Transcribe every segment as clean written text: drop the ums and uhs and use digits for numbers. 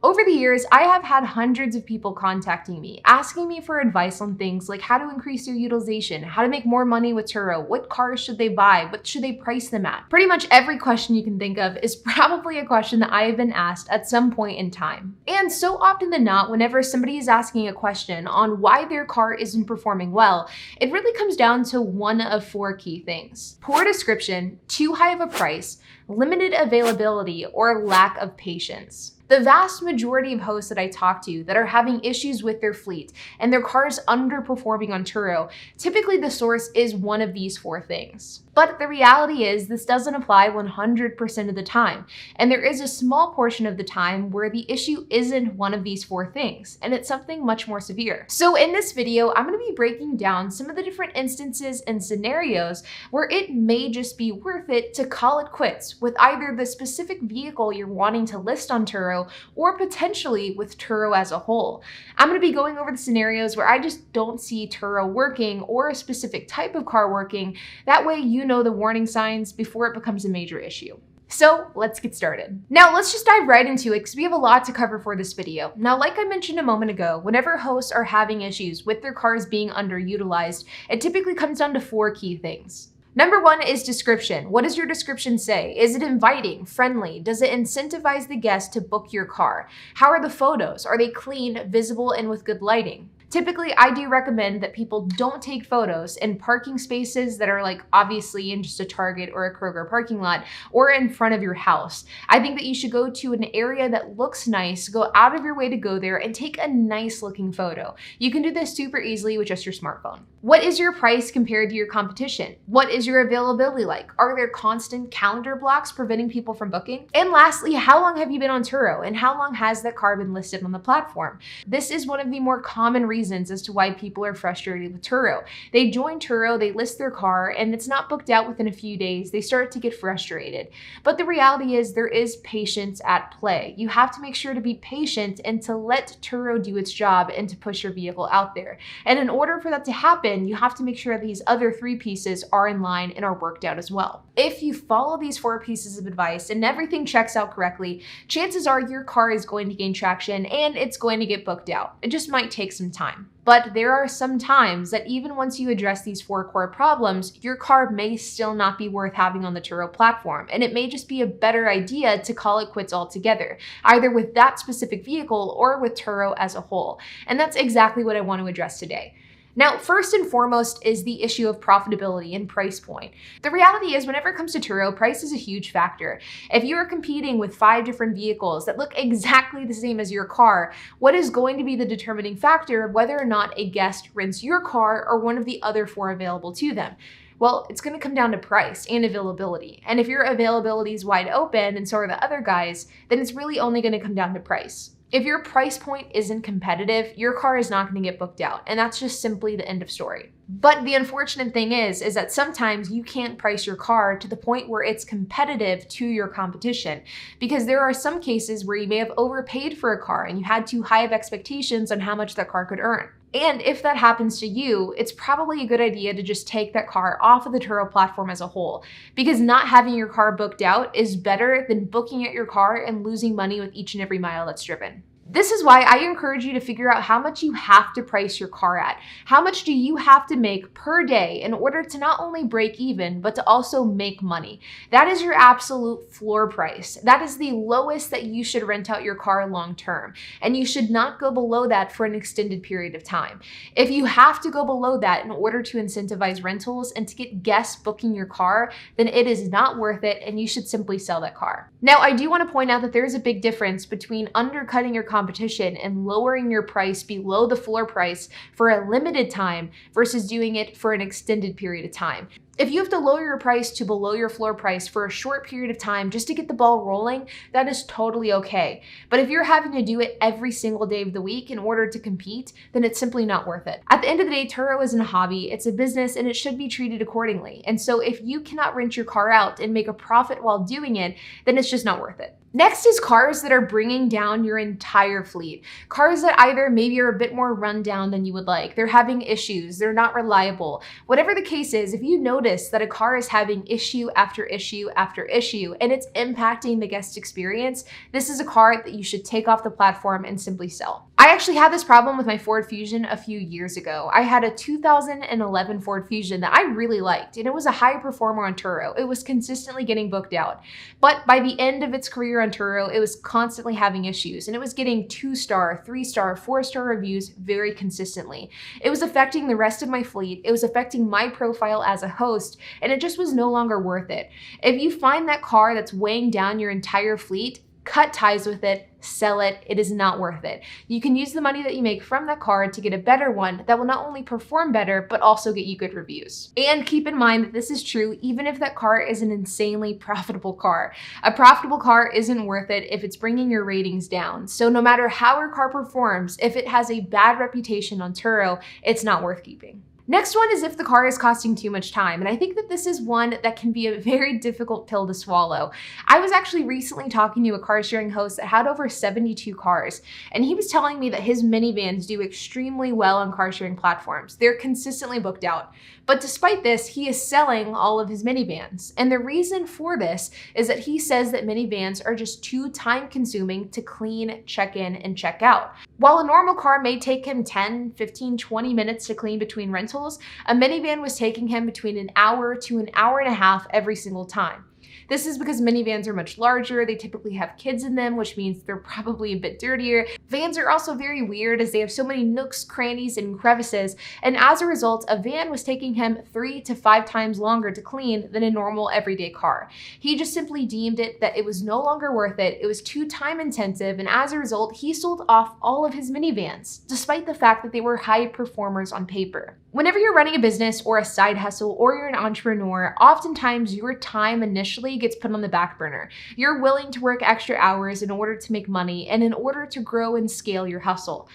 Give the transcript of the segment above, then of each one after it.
Over the years, I have had hundreds of people contacting me, asking me for advice on things like how to increase their utilization, how to make more money with Turo, what cars should they buy, what should they price them at. Pretty much every question you can think of is probably a question that I have been asked at some point in time. And so often than not, whenever somebody is asking a question on why their car isn't performing well, it really comes down to one of four key things: poor description, too high of a price, limited availability, or lack of patience. The vast majority of hosts that I talk to that are having issues with their fleet and their cars underperforming on Turo, typically the source is one of these four things. But the reality is this doesn't apply 100% of the time, and there is a small portion of the time where the issue isn't one of these four things, and it's something much more severe. So in this video, I'm going to be breaking down some of the different instances and scenarios where it may just be worth it to call it quits with either the specific vehicle you're wanting to list on Turo or potentially with Turo as a whole. I'm going to be going over the scenarios where I just don't see Turo working or a specific type of car working. That way you know the warning signs before it becomes a major issue. So let's get started. Now let's just dive right into it because we have a lot to cover for this video. Now, like I mentioned a moment ago, whenever hosts are having issues with their cars being underutilized, it typically comes down to four key things. Number one is description. What does your description say? Is it inviting, friendly? Does it incentivize the guest to book your car? How are the photos? Are they clean, visible, and with good lighting? Typically, I do recommend that people don't take photos in parking spaces that are like obviously in just a Target or a Kroger parking lot or in front of your house. I think that you should go to an area that looks nice, go out of your way to go there and take a nice looking photo. You can do this super easily with just your smartphone. What is your price compared to your competition? What is your availability like? Are there constant calendar blocks preventing people from booking? And lastly, how long have you been on Turo and how long has that car been listed on the platform? This is one of the more common reasons as to why people are frustrated with Turo. They join Turo, they list their car, and it's not booked out within a few days. They start to get frustrated. But the reality is there is patience at play. You have to make sure to be patient and to let Turo do its job and to push your vehicle out there. And in order for that to happen, you have to make sure that these other three pieces are in line and are worked out as well. If you follow these four pieces of advice and everything checks out correctly, chances are your car is going to gain traction and it's going to get booked out. It just might take some time. But there are some times that even once you address these four core problems, your car may still not be worth having on the Turo platform. And it may just be a better idea to call it quits altogether, either with that specific vehicle or with Turo as a whole. And that's exactly what I want to address today. Now, first and foremost is the issue of profitability and price point. The reality is whenever it comes to Turo, price is a huge factor. If you are competing with 5 different vehicles that look exactly the same as your car, what is going to be the determining factor of whether or not a guest rents your car or one of the other 4 available to them? Well, it's going to come down to price and availability. And if your availability is wide open and so are the other guys, then it's really only going to come down to price. If your price point isn't competitive, your car is not going to get booked out. And that's just simply the end of story. But the unfortunate thing is that sometimes you can't price your car to the point where it's competitive to your competition, because there are some cases where you may have overpaid for a car and you had too high of expectations on how much that car could earn. And if that happens to you, it's probably a good idea to just take that car off of the Turo platform as a whole, because not having your car booked out is better than booking out your car and losing money with each and every mile that's driven. This is why I encourage you to figure out how much you have to price your car at. How much do you have to make per day in order to not only break even, but to also make money? That is your absolute floor price. That is the lowest that you should rent out your car long term. And you should not go below that for an extended period of time. If you have to go below that in order to incentivize rentals and to get guests booking your car, then it is not worth it and you should simply sell that car. Now, I do want to point out that there is a big difference between undercutting your competition and lowering your price below the floor price for a limited time versus doing it for an extended period of time. If you have to lower your price to below your floor price for a short period of time just to get the ball rolling, that is totally okay. But if you're having to do it every single day of the week in order to compete, then it's simply not worth it. At the end of the day, Turo isn't a hobby, it's a business, and it should be treated accordingly. And so if you cannot rent your car out and make a profit while doing it, then it's just not worth it. Next is cars that are bringing down your entire fleet. Cars that either maybe are a bit more run down than you would like. They're having issues, they're not reliable. Whatever the case is, if you notice notice that a car is having issue after issue after issue and it's impacting the guest experience, this is a car that you should take off the platform and simply sell. I actually had this problem with my Ford Fusion a few years ago. I had a 2011 Ford Fusion that I really liked, and it was a high performer on Turo. It was consistently getting booked out. But by the end of its career on Turo, it was constantly having issues, and it was getting 2-star, 3-star, 4-star reviews very consistently. It was affecting the rest of my fleet, it was affecting my profile as a host, and it just was no longer worth it. If you find that car that's weighing down your entire fleet, cut ties with it, sell it. It is not worth it. You can use the money that you make from that car to get a better one that will not only perform better, but also get you good reviews. And keep in mind that this is true even if that car is an insanely profitable car. A profitable car isn't worth it if it's bringing your ratings down. So no matter how your car performs, if it has a bad reputation on Turo, it's not worth keeping. Next one is if the car is costing too much time, and I think that this is one that can be a very difficult pill to swallow. I was actually recently talking to a car sharing host that had over 72 cars, and he was telling me that his minivans do extremely well on car sharing platforms. They're consistently booked out. But despite this, he is selling all of his minivans. And the reason for this is that he says that minivans are just too time consuming to clean, check in, and check out. While a normal car may take him 10, 15, 20 minutes to clean between rentals, a minivan was taking him between an hour to an hour and a half every single time. This is because minivans are much larger, they typically have kids in them, which means they're probably a bit dirtier. Vans are also very weird as they have so many nooks, crannies, and crevices, and as a result, a van was taking him 3 to 5 times longer to clean than a normal everyday car. He just simply deemed it that it was no longer worth it, it was too time intensive, and as a result, he sold off all of his minivans, despite the fact that they were high performers on paper. Whenever you're running a business or a side hustle or you're an entrepreneur, oftentimes your time initially gets put on the back burner. You're willing to work extra hours in order to make money and in order to grow and scale your hustle.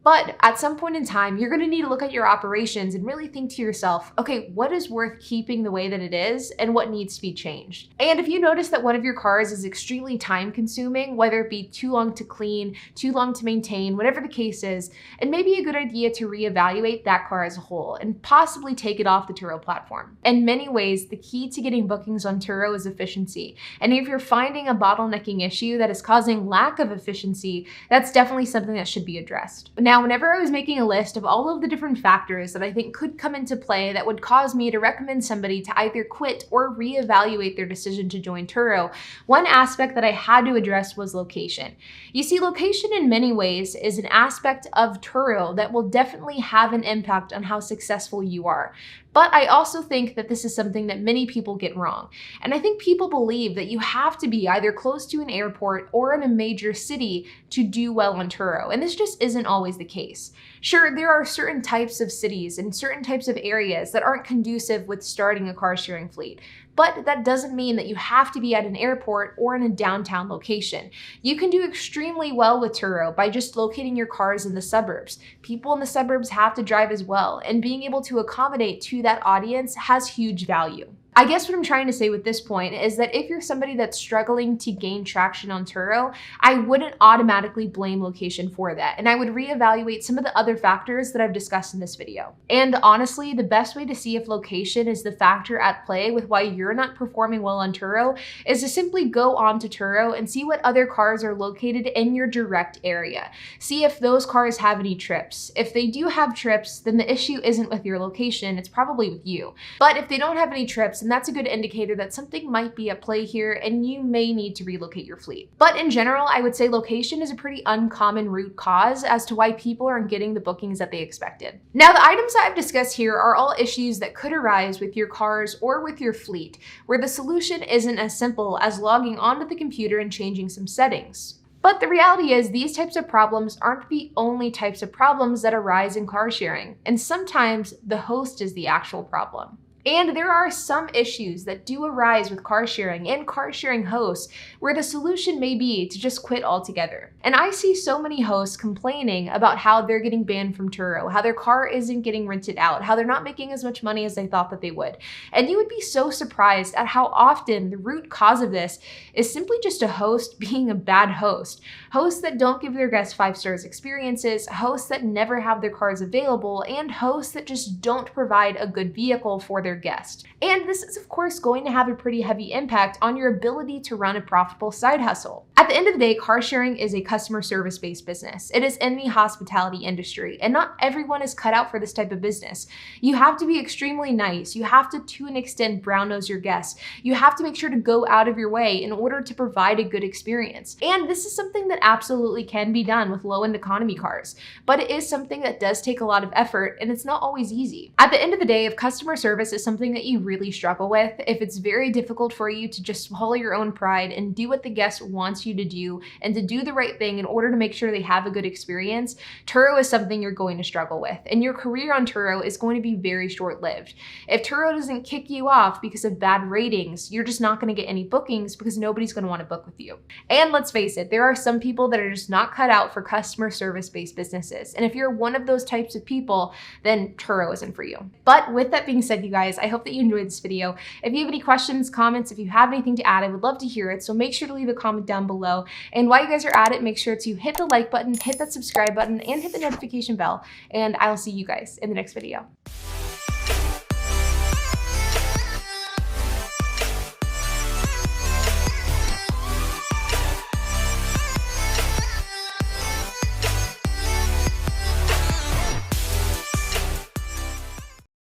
But at some point in time, you're going to need to look at your operations and really think to yourself, okay, what is worth keeping the way that it is and what needs to be changed? And if you notice that one of your cars is extremely time consuming, whether it be too long to clean, too long to maintain, whatever the case is, it may be a good idea to reevaluate that car as a whole and possibly take it off the Turo platform. In many ways, the key to getting bookings on Turo is efficiency. And if you're finding a bottlenecking issue that is causing lack of efficiency, that's definitely something that should be addressed. Now, whenever I was making a list of all of the different factors that I think could come into play that would cause me to recommend somebody to either quit or reevaluate their decision to join Turo, one aspect that I had to address was location. You see, location in many ways is an aspect of Turo that will definitely have an impact on how successful you are. But I also think that this is something that many people get wrong. And I think people believe that you have to be either close to an airport or in a major city to do well on Turo. And this just isn't always the case. Sure, there are certain types of cities and certain types of areas that aren't conducive with starting a car sharing fleet. But that doesn't mean that you have to be at an airport or in a downtown location. You can do extremely well with Turo by just locating your cars in the suburbs. People in the suburbs have to drive as well, and being able to accommodate to that audience has huge value. I guess what I'm trying to say with this point is that if you're somebody that's struggling to gain traction on Turo, I wouldn't automatically blame location for that, and I would reevaluate some of the other factors that I've discussed in this video. And honestly, the best way to see if location is the factor at play with why you're not performing well on Turo is to simply go on to Turo and see what other cars are located in your direct area. See if those cars have any trips. If they do have trips, then the issue isn't with your location, it's probably with you. But if they don't have any trips, and that's a good indicator that something might be at play here and you may need to relocate your fleet. But in general, I would say location is a pretty uncommon root cause as to why people aren't getting the bookings that they expected. Now, the items that I've discussed here are all issues that could arise with your cars or with your fleet, where the solution isn't as simple as logging onto the computer and changing some settings. But the reality is these types of problems aren't the only types of problems that arise in car sharing, and sometimes the host is the actual problem. And there are some issues that do arise with car sharing and car sharing hosts where the solution may be to just quit altogether. And I see so many hosts complaining about how they're getting banned from Turo, how their car isn't getting rented out, how they're not making as much money as they thought that they would. And you would be so surprised at how often the root cause of this is simply just a host being a bad host. Hosts that don't give their guests 5 stars experiences, hosts that never have their cars available, and hosts that just don't provide a good vehicle for their their guest. And this is of course going to have a pretty heavy impact on your ability to run a profitable side hustle. At the end of the day, car sharing is a customer service-based business. It is in the hospitality industry, and not everyone is cut out for this type of business. You have to be extremely nice. You have to an extent, brown nose your guests. You have to make sure to go out of your way in order to provide a good experience. And this is something that absolutely can be done with low-end economy cars, but it is something that does take a lot of effort, and it's not always easy. At the end of the day, if customer service is something that you really struggle with, if it's very difficult for you to just swallow your own pride and do what the guest wants you to do and to do the right thing in order to make sure they have a good experience, Turo is something you're going to struggle with, and your career on Turo is going to be very short-lived. If Turo doesn't kick you off because of bad ratings, you're just not going to get any bookings because nobody's going to want to book with you. And let's face it, there are some people that are just not cut out for customer service-based businesses. And if you're one of those types of people, then Turo isn't for you. But with that being said, you guys, I hope that you enjoyed this video. If you have any questions, comments, if you have anything to add, I would love to hear it. So make sure to leave a comment down below. And while you guys are at it, make sure to hit the like button, hit that subscribe button, and hit the notification bell. And I'll see you guys in the next video.